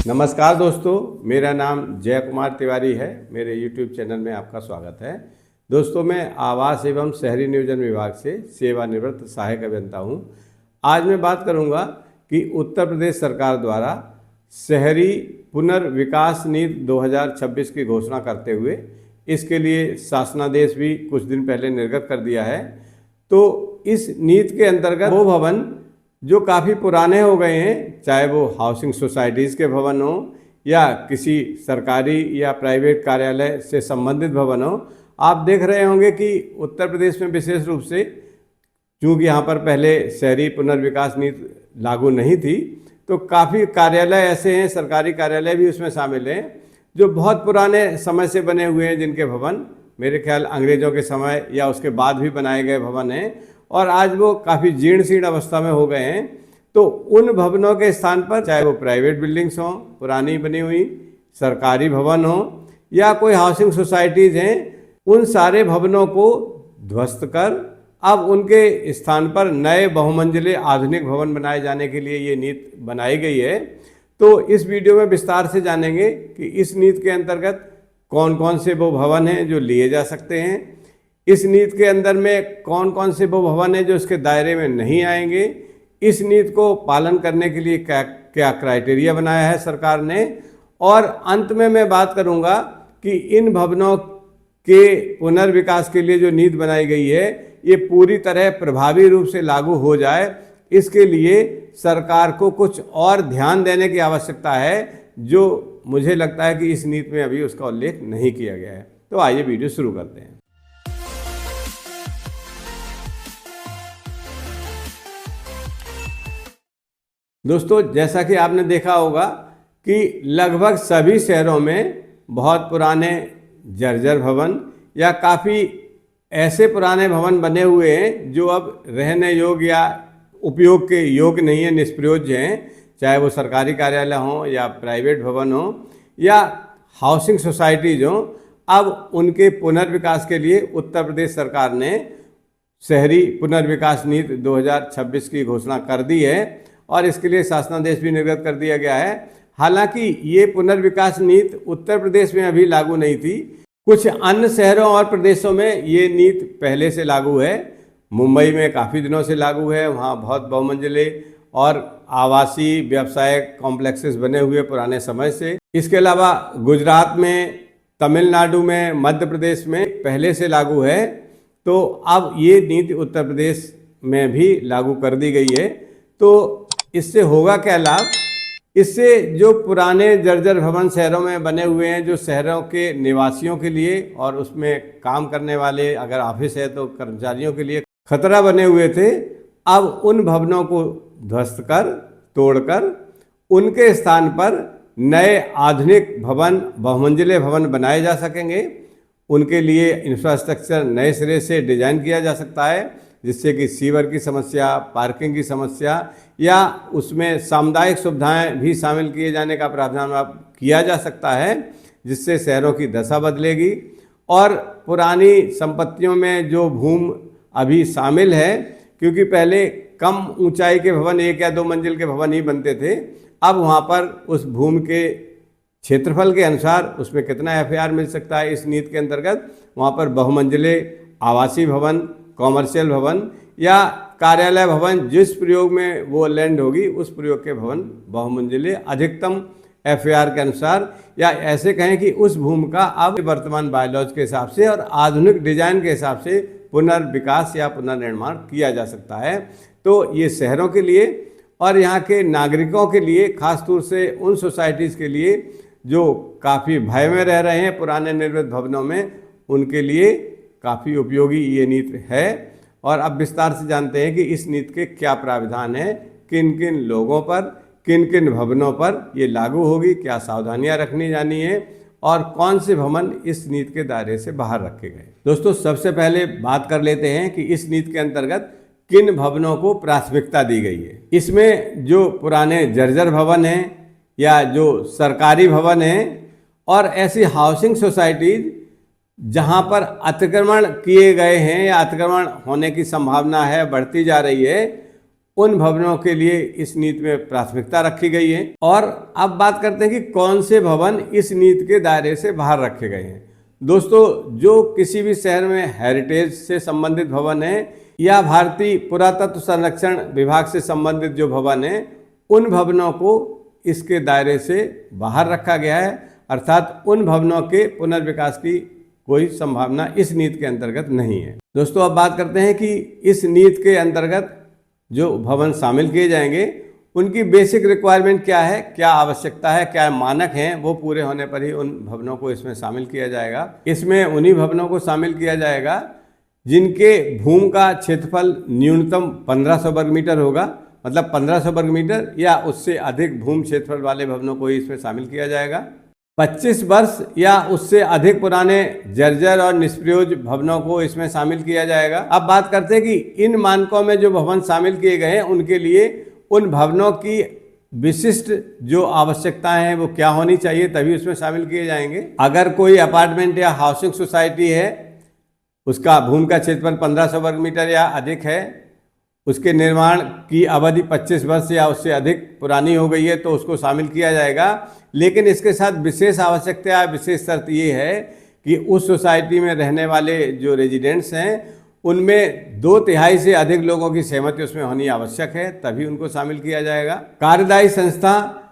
नमस्कार दोस्तों, मेरा नाम जय कुमार तिवारी है। मेरे YouTube चैनल में आपका स्वागत है। दोस्तों, मैं आवास एवं शहरी नियोजन विभाग से सेवानिवृत्त सहायक अभियंता हूं। आज मैं बात करूंगा कि उत्तर प्रदेश सरकार द्वारा शहरी पुनर्विकास नीति 2026 की घोषणा करते हुए इसके लिए शासनादेश भी कुछ दिन पहले निर्गत कर दिया है। तो इस नीति के अंतर्गत वो भवन जो काफ़ी पुराने हो गए हैं, चाहे वो हाउसिंग सोसाइटीज़ के भवन हो या किसी सरकारी या प्राइवेट कार्यालय से संबंधित भवन हो, आप देख रहे होंगे कि उत्तर प्रदेश में विशेष रूप से, चूँकि यहाँ पर पहले शहरी पुनर्विकास नीति लागू नहीं थी, तो काफ़ी कार्यालय ऐसे हैं, सरकारी कार्यालय भी उसमें शामिल हैं, जो बहुत पुराने समय से बने हुए हैं, जिनके भवन मेरे ख्याल अंग्रेज़ों के समय या उसके बाद भी बनाए गए भवन हैं और आज वो काफ़ी जीर्ण शीर्ण अवस्था में हो गए हैं। तो उन भवनों के स्थान पर, चाहे वो प्राइवेट बिल्डिंग्स हों, पुरानी बनी हुई सरकारी भवन हो या कोई हाउसिंग सोसाइटीज़ हैं, उन सारे भवनों को ध्वस्त कर अब उनके स्थान पर नए बहुमंजिले आधुनिक भवन बनाए जाने के लिए ये नीति बनाई गई है। तो इस वीडियो में विस्तार से जानेंगे कि इस नीति के अंतर्गत कौन कौन से वो भवन हैं जो लिए जा सकते हैं, इस नीति के अंदर में कौन कौन से वो भवन हैं जो इसके दायरे में नहीं आएंगे, इस नीति को पालन करने के लिए क्या क्या क्राइटेरिया बनाया है सरकार ने, और अंत में मैं बात करूंगा कि इन भवनों के पुनर्विकास के लिए जो नीति बनाई गई है ये पूरी तरह प्रभावी रूप से लागू हो जाए, इसके लिए सरकार को कुछ और ध्यान देने की आवश्यकता है, जो मुझे लगता है कि इस नीति में अभी उसका उल्लेख नहीं किया गया है। तो आइए वीडियो शुरू करते हैं। दोस्तों, जैसा कि आपने देखा होगा कि लगभग सभी शहरों में बहुत पुराने जर्जर भवन या काफ़ी ऐसे पुराने भवन बने हुए हैं जो अब रहने योग्य या उपयोग के योग्य नहीं है, निष्प्रयोज्य हैं, चाहे वो सरकारी कार्यालय हों या प्राइवेट भवन हो या हाउसिंग सोसाइटीज हों। अब उनके पुनर्विकास के लिए उत्तर प्रदेश सरकार ने शहरी पुनर्विकास नीति 2026 की घोषणा कर दी है और इसके लिए शासनादेश भी निर्गत कर दिया गया है। हालांकि ये पुनर्विकास नीति उत्तर प्रदेश में अभी लागू नहीं थी, कुछ अन्य शहरों और प्रदेशों में ये नीति पहले से लागू है। मुंबई में काफ़ी दिनों से लागू है, वहाँ बहुत बहुमंजिले और आवासीय व्यवसायिक कॉम्प्लेक्सेस बने हुए पुराने समय से। इसके अलावा गुजरात में, तमिलनाडु में, मध्य प्रदेश में पहले से लागू है। तो अब ये नीति उत्तर प्रदेश में भी लागू कर दी गई है। तो इससे होगा क्या लाभ? इससे जो पुराने जर्जर भवन शहरों में बने हुए हैं, जो शहरों के निवासियों के लिए और उसमें काम करने वाले, अगर ऑफिस है तो कर्मचारियों के लिए खतरा बने हुए थे, अब उन भवनों को ध्वस्त कर, तोड़कर उनके स्थान पर नए आधुनिक भवन, बहुमंजिले भवन बनाए जा सकेंगे। उनके लिए इंफ्रास्ट्रक्चर नए सिरे से डिजाइन किया जा सकता है, जिससे कि सीवर की समस्या, पार्किंग की समस्या या उसमें सामुदायिक सुविधाएं भी शामिल किए जाने का प्रावधान किया जा सकता है, जिससे शहरों की दशा बदलेगी। और पुरानी संपत्तियों में जो भूमि अभी शामिल है, क्योंकि पहले कम ऊंचाई के भवन, 1 या 2 मंजिल के भवन ही बनते थे, अब वहाँ पर उस भूमि के क्षेत्रफल के अनुसार उसमें कितना FAR मिल सकता है, इस नीति के अंतर्गत वहाँ पर बहुमंजिले आवासीय भवन, कॉमर्शियल भवन या कार्यालय भवन, जिस प्रयोग में वो लैंड होगी उस प्रयोग के भवन बहुमंजिले अधिकतम FAR के अनुसार, या ऐसे कहें कि उस भूमि का अब वर्तमान बायलॉज के हिसाब से और आधुनिक डिजाइन के हिसाब से पुनर्विकास या पुनर्निर्माण किया जा सकता है। तो ये शहरों के लिए और यहाँ के नागरिकों के लिए, खासतौर से उन सोसाइटीज़ के लिए जो काफ़ी भय में रह रहे हैं पुराने निर्मित भवनों में, उनके लिए काफ़ी उपयोगी ये नीति है। और अब विस्तार से जानते हैं कि इस नीति के क्या प्रावधान हैं, किन किन लोगों पर, किन किन भवनों पर ये लागू होगी, क्या सावधानियां रखनी जानी है और कौन से भवन इस नीति के दायरे से बाहर रखे गए। दोस्तों, सबसे पहले बात कर लेते हैं कि इस नीति के अंतर्गत किन भवनों को प्राथमिकता दी गई है। इसमें जो पुराने जर्जर भवन हैं या जो सरकारी भवन हैं और ऐसी हाउसिंग सोसाइटीज जहां पर अतिक्रमण किए गए हैं या अतिक्रमण होने की संभावना है, बढ़ती जा रही है, उन भवनों के लिए इस नीति में प्राथमिकता रखी गई है। और अब बात करते हैं कि कौन से भवन इस नीति के दायरे से बाहर रखे गए हैं। दोस्तों, जो किसी भी शहर में हेरिटेज से संबंधित भवन है या भारतीय पुरातत्व संरक्षण विभाग से संबंधित जो भवन है, उन भवनों को इसके दायरे से बाहर रखा गया है, अर्थात उन भवनों के पुनर्विकास की कोई संभावना इस नीति के अंतर्गत नहीं है। दोस्तों, अब बात करते हैं कि इस नीति के अंतर्गत जो भवन शामिल किए जाएंगे उनकी बेसिक रिक्वायरमेंट क्या है, क्या आवश्यकता है, क्या मानक हैं, वो पूरे होने पर ही उन भवनों को इसमें शामिल किया जाएगा। इसमें उन्हीं भवनों को शामिल किया जाएगा जिनके भूमि का क्षेत्रफल न्यूनतम 1500 वर्ग मीटर होगा, मतलब 1500 वर्ग मीटर या उससे अधिक भूमि क्षेत्रफल वाले भवनों को ही इसमें शामिल किया जाएगा। 25 वर्ष या उससे अधिक पुराने जर्जर और निष्प्रयोज भवनों को इसमें शामिल किया जाएगा। अब बात करते हैं कि इन मानकों में जो भवन शामिल किए गए हैं उनके लिए उन भवनों की विशिष्ट जो आवश्यकताएं हैं वो क्या होनी चाहिए, तभी उसमें शामिल किए जाएंगे। अगर कोई अपार्टमेंट या हाउसिंग सोसाइटी है, उसका भूमि का क्षेत्रफल 1500 वर्ग मीटर या अधिक है, उसके निर्माण की अवधि 25 वर्ष या उससे अधिक पुरानी हो गई है, तो उसको शामिल किया जाएगा। लेकिन इसके साथ विशेष आवश्यकता, विशेष शर्त ये है कि उस सोसाइटी में रहने वाले जो रेजिडेंट्स हैं उनमें 2/3 से अधिक लोगों की सहमति उसमें होनी आवश्यक है, तभी उनको शामिल किया जाएगा। कार्यदायी संस्था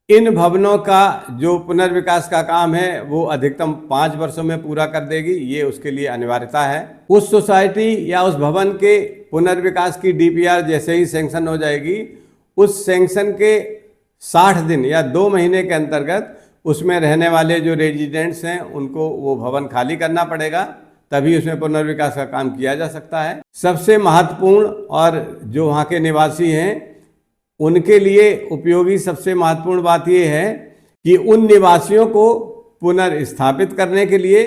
इन भवनों का जो पुनर्विकास का काम है वो अधिकतम 5 वर्षों में पूरा कर देगी, ये उसके लिए अनिवार्यता है। उस सोसाइटी या उस भवन के पुनर्विकास की डीपीआर जैसे ही सैंक्शन हो जाएगी, उस सैंक्शन के 60 दिन या 2 महीने के अंतर्गत उसमें रहने वाले जो रेजिडेंट्स हैं उनको वो भवन खाली करना पड़ेगा, तभी उसमें पुनर्विकास का काम किया जा सकता है। सबसे महत्वपूर्ण और जो वहाँ के निवासी हैं उनके लिए उपयोगी सबसे महत्वपूर्ण बात यह है कि उन निवासियों को पुनर्स्थापित करने के लिए,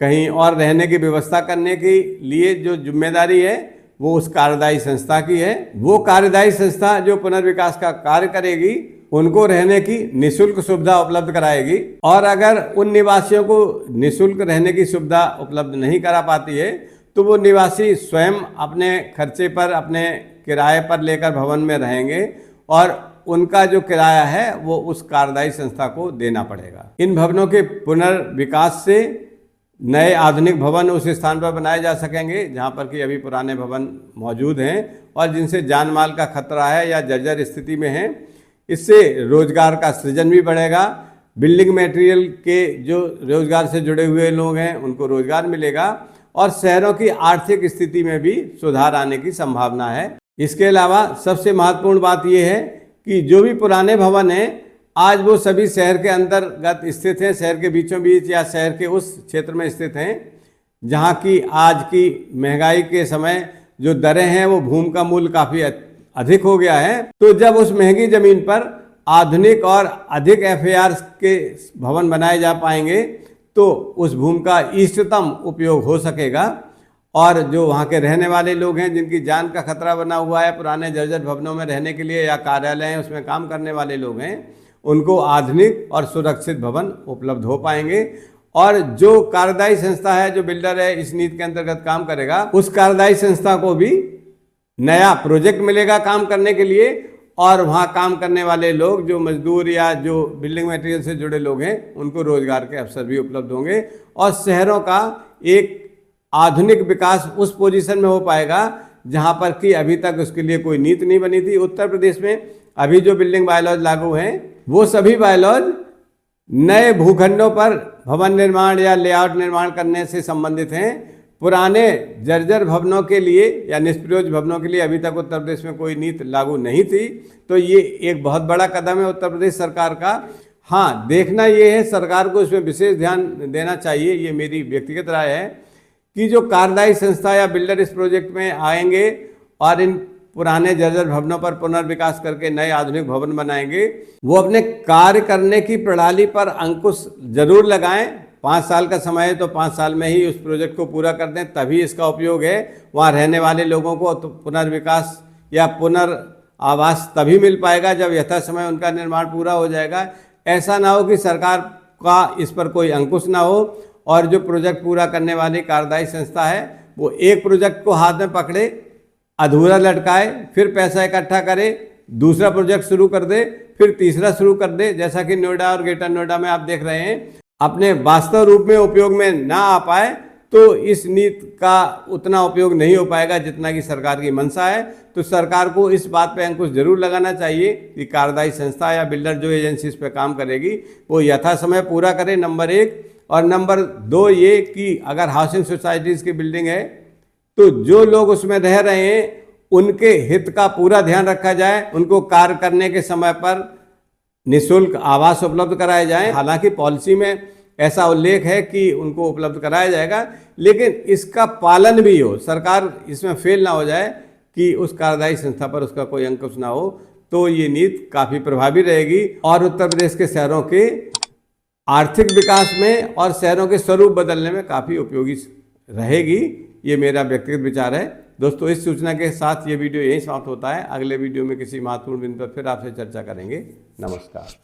कहीं और रहने की व्यवस्था करने के लिए जो जिम्मेदारी है वो उस कार्यदायी संस्था की है। वो कार्यदायी संस्था जो पुनर्विकास का कार्य करेगी उनको रहने की निःशुल्क सुविधा उपलब्ध कराएगी। और अगर उन निवासियों को निःशुल्क रहने की सुविधा उपलब्ध नहीं करा पाती है तो वो निवासी स्वयं अपने खर्चे पर, अपने किराए पर लेकर भवन में रहेंगे और उनका जो किराया है वो उस कार्यदायी संस्था को देना पड़ेगा। इन भवनों के पुनर्विकास से नए आधुनिक भवन उस स्थान पर बनाए जा सकेंगे जहां पर कि अभी पुराने भवन मौजूद हैं और जिनसे जान माल का खतरा है या जर्जर स्थिति में हैं। इससे रोजगार का सृजन भी बढ़ेगा। बिल्डिंग मटेरियल के जो रोजगार से जुड़े हुए लोग हैं उनको रोजगार मिलेगा और शहरों की आर्थिक स्थिति में भी सुधार आने की संभावना है। इसके अलावा सबसे महत्वपूर्ण बात यह है कि जो भी पुराने भवन हैं आज वो सभी शहर के अंतर्गत स्थित हैं, शहर के बीचों बीच या शहर के उस क्षेत्र में स्थित हैं जहाँ की आज की महंगाई के समय जो दरें हैं वो भूमि का मूल्य काफ़ी अधिक हो गया है। तो जब उस महंगी ज़मीन पर आधुनिक और अधिक एफएआर के भवन बनाए जा पाएंगे तो उस भूमि का इष्टतम उपयोग हो सकेगा और जो वहाँ के रहने वाले लोग हैं जिनकी जान का खतरा बना हुआ है पुराने जर्जर भवनों में रहने के लिए या कार्यालय हैं उसमें काम करने वाले लोग हैं, उनको आधुनिक और सुरक्षित भवन उपलब्ध हो पाएंगे। और जो कार्यदायी संस्था है, जो बिल्डर है इस नीति के अंतर्गत काम करेगा, उस कार्यदायी संस्था को भी नया प्रोजेक्ट मिलेगा काम करने के लिए और वहाँ काम करने वाले लोग जो मजदूर या जो बिल्डिंग मटेरियल से जुड़े लोग हैं उनको रोजगार के अवसर भी उपलब्ध होंगे और शहरों का एक आधुनिक विकास उस पोजीशन में हो पाएगा जहाँ पर कि अभी तक उसके लिए कोई नीति नहीं बनी थी। उत्तर प्रदेश में अभी जो बिल्डिंग बायलॉज लागू हैं वो सभी बायलॉज नए भूखंडों पर भवन निर्माण या लेआउट निर्माण करने से संबंधित हैं। पुराने जर्जर भवनों के लिए या निष्प्रयोज भवनों के लिए अभी तक उत्तर प्रदेश में कोई नीति लागू नहीं थी, तो ये एक बहुत बड़ा कदम है उत्तर प्रदेश सरकार का। हाँ, देखना ये है सरकार को इसमें विशेष ध्यान देना चाहिए, ये मेरी व्यक्तिगत राय है कि जो कार्यदायी संस्था या बिल्डर इस प्रोजेक्ट में आएंगे और इन पुराने जर्जर भवनों पर पुनर्विकास करके नए आधुनिक भवन बनाएंगे, वो अपने कार्य करने की प्रणाली पर अंकुश जरूर लगाएं। 5 साल का समय है तो 5 साल में ही उस प्रोजेक्ट को पूरा कर दें, तभी इसका उपयोग है। वहाँ रहने वाले लोगों को तो पुनर्विकास या पुनर्आवास तभी मिल पाएगा जब यथा समय उनका निर्माण पूरा हो जाएगा। ऐसा ना हो कि सरकार का इस पर कोई अंकुश ना हो और जो प्रोजेक्ट पूरा करने वाली कार्यदायी संस्था है वो एक प्रोजेक्ट को हाथ में पकड़े, अधूरा लटकाए, फिर पैसा इकट्ठा करे, दूसरा प्रोजेक्ट शुरू कर दे, फिर तीसरा शुरू कर दे। जैसा कि नोएडा और ग्रेटर नोएडा में आप देख रहे हैं, अपने वास्तव रूप में उपयोग में ना आ पाए तो इस नीति का उतना उपयोग नहीं हो पाएगा जितना कि सरकार की मंशा है। तो सरकार को इस बात पे अंकुश जरूर लगाना चाहिए कि कार्यदायी संस्था या बिल्डर जो एजेंसी इस पे काम करेगी वो यथा समय पूरा करे, नंबर 1। और नंबर 2 ये कि अगर हाउसिंग सोसाइटीज़ की बिल्डिंग है तो जो लोग उसमें रह रहे हैं उनके हित का पूरा ध्यान रखा जाए, उनको कार्य करने के समय पर निःशुल्क आवास उपलब्ध कराए जाएं। हालांकि पॉलिसी में ऐसा उल्लेख है कि उनको उपलब्ध कराया जाएगा, लेकिन इसका पालन भी हो, सरकार इसमें फेल ना हो जाए कि उस कार्यदायी संस्था पर उसका कोई अंकुश ना हो, तो ये नीति काफ़ी प्रभावी रहेगी और उत्तर प्रदेश के शहरों के आर्थिक विकास में और शहरों के स्वरूप बदलने में काफ़ी उपयोगी रहेगी। ये मेरा व्यक्तिगत विचार है। दोस्तों, इस सूचना के साथ ये वीडियो यहीं समाप्त होता है। अगले वीडियो में किसी महत्वपूर्ण बिंदु पर फिर आपसे चर्चा करेंगे। नमस्कार।